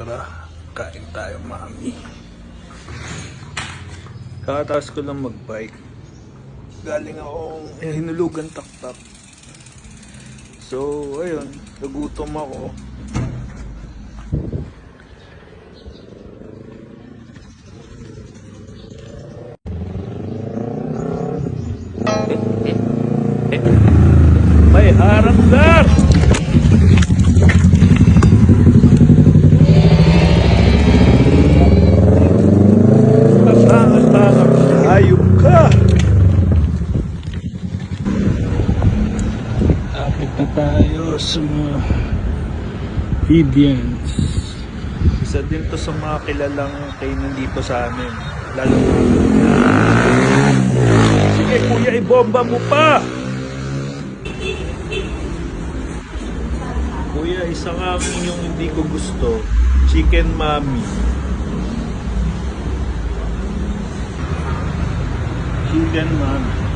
Tara, kain tayo, mami. Kakataas ko lang mag-bike. Galing akong hinulugan taktak. So, ayun, nagutom ako. May harap dar! Kasangat-sangat, ayok ka! Lapit na tayo sa mga Indians. Isa din to sa mga kilalang kainan dito sa amin. Lalo na. Sige kuya, ibomba mo pa! Kuya, isa nga yung hindi ko gusto. Chicken mami. Chicken mami.